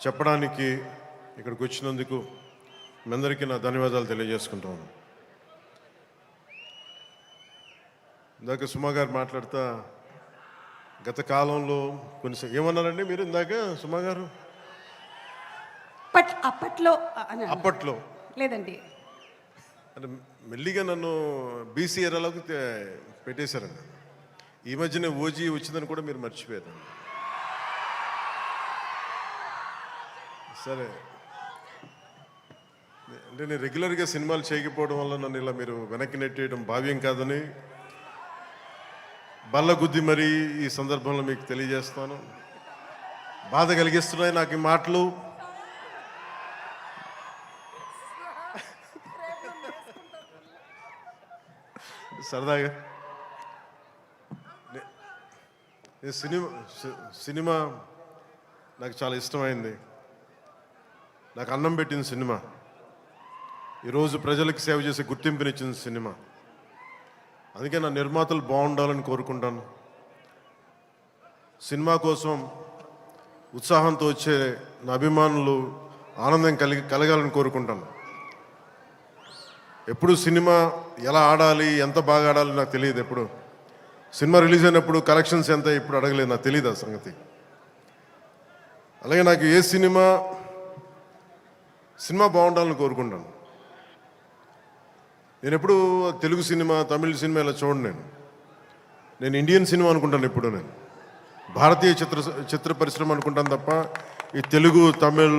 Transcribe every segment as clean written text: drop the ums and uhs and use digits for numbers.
చెప్పడానికి ఇక్కడికి వచ్చినందుకు మీ అందరికీ నా ధన్యవాదాలు తెలియజేసుకుంటాను. ఇందాక సుమా గారు మాట్లాడుతా గత కాలంలో కొన్ని ఏమన్నారండి మీరు ఇందాక సుమా గారు? అప్పట్లో లేదండి, అంటే మెల్లిగా నన్ను బీసీ ఎరాలోకి పెట్టేశారండి. ఈ మధ్యనే ఓజీ వచ్చిందని కూడా మీరు మర్చిపోయారు. సరే, అంటే నేను రెగ్యులర్గా సినిమాలు చేయకపోవడం వల్ల నన్ను ఇలా మీరు వెనక్కి నెట్టేయడం భావ్యం కాదని బల్లగుద్ది మరీ ఈ సందర్భంలో మీకు తెలియజేస్తాను. బాధ కలిగిస్తున్నాయి నాకు ఈ మాటలు. సరదాగా సినిమా నాకు చాలా ఇష్టమైంది. నాకు అన్నం పెట్టిన సినిమా, ఈరోజు ప్రజలకు సేవ చేసే గుర్తింపునిచ్చిన సినిమా. అందుకే నా నిర్మాతలు బాగుండాలని కోరుకుంటాను. సినిమా కోసం ఉత్సాహంతో వచ్చే నా అభిమానులు ఆనందం కలగాలని కోరుకుంటాను. ఎప్పుడు సినిమా ఎలా ఆడాలి, ఎంత బాగా ఆడాలి నాకు తెలియదు. ఎప్పుడు సినిమా రిలీజ్ అయినప్పుడు కలెక్షన్స్ ఎంత ఇప్పుడు అడగలేదు, నాకు తెలియదు ఆ సంగతి. అలాగే నాకు ఏ సినిమా బాగుండాలని కోరుకుంటాను. నేను ఎప్పుడు తెలుగు సినిమా, తమిళ సినిమా ఇలా చూడండి. నేను ఇండియన్ సినిమా అనుకుంటాను. ఎప్పుడు నేను భారతీయ చిత్ర పరిశ్రమ అనుకుంటాను తప్ప ఈ తెలుగు, తమిళ్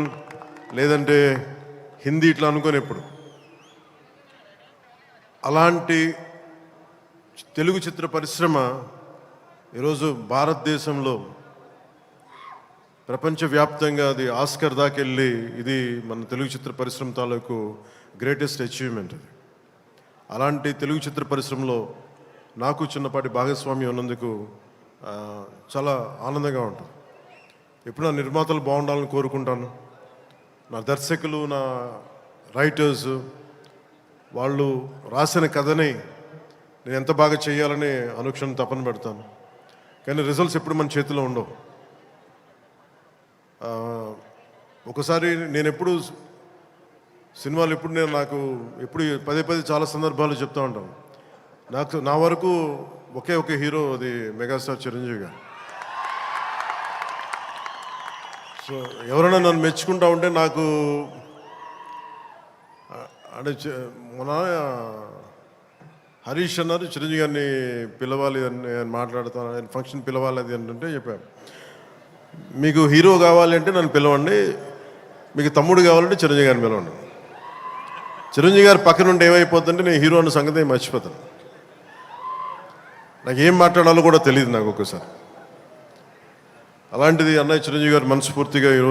లేదంటే హిందీ ఇట్లా అనుకోని ఎప్పుడు. అలాంటి తెలుగు చిత్ర పరిశ్రమ ఈరోజు భారతదేశంలో ప్రపంచవ్యాప్తంగా అది ఆస్కర్ దాకెళ్ళి ఇది మన తెలుగు చిత్ర పరిశ్రమ తాలూకు గ్రేటెస్ట్ అచీవ్మెంట్ అది. అలాంటి తెలుగు చిత్ర పరిశ్రమలో నాకు చిన్నపాటి భాగస్వామ్యం ఉన్నందుకు చాలా ఆనందంగా ఉంటుంది. ఎప్పుడు నా నిర్మాతలు బాగుండాలని కోరుకుంటాను. నా దర్శకులు, నా రైటర్స్ వాళ్ళు రాసిన కథని నేను ఎంత బాగా చేయాలని అనుక్షణం తపన పెడతాను. కానీ రిజల్ట్స్ ఎప్పుడు మన చేతిలో ఉండవు. ఒకసారి నేను ఎప్పుడు సినిమాలు నాకు పదే చాలా సందర్భాలు చెప్తూ ఉంటాను. నా వరకు ఒకే హీరో, అది మెగాస్టార్ చిరంజీవి గారు. సో ఎవరైనా నన్ను మెచ్చుకుంటా ఉంటే నాకు అంటే మన హరీష్ అన్నారు చిరంజీవి గారిని పిలవాలి అని మాట్లాడుతాను, ఫంక్షన్ పిలవాలి అది అంటే చెప్పాను. మీకు హీరో కావాలి అంటే నన్ను పిలవండి, మీకు తమ్ముడు కావాలంటే చిరంజీవి గారిని పిలవండి. చిరంజీవి గారు పక్కన ఉంటే ఏమైపోతుందంటే నేను హీరో అన్న సంగతి మర్చిపోతాను. నాకు ఏం మాట్లాడాలో కూడా తెలియదు నాకు ఒక్కసారి. అలాంటిది అన్నయ్య చిరంజీవి గారు మనస్ఫూర్తిగా ఈరోజు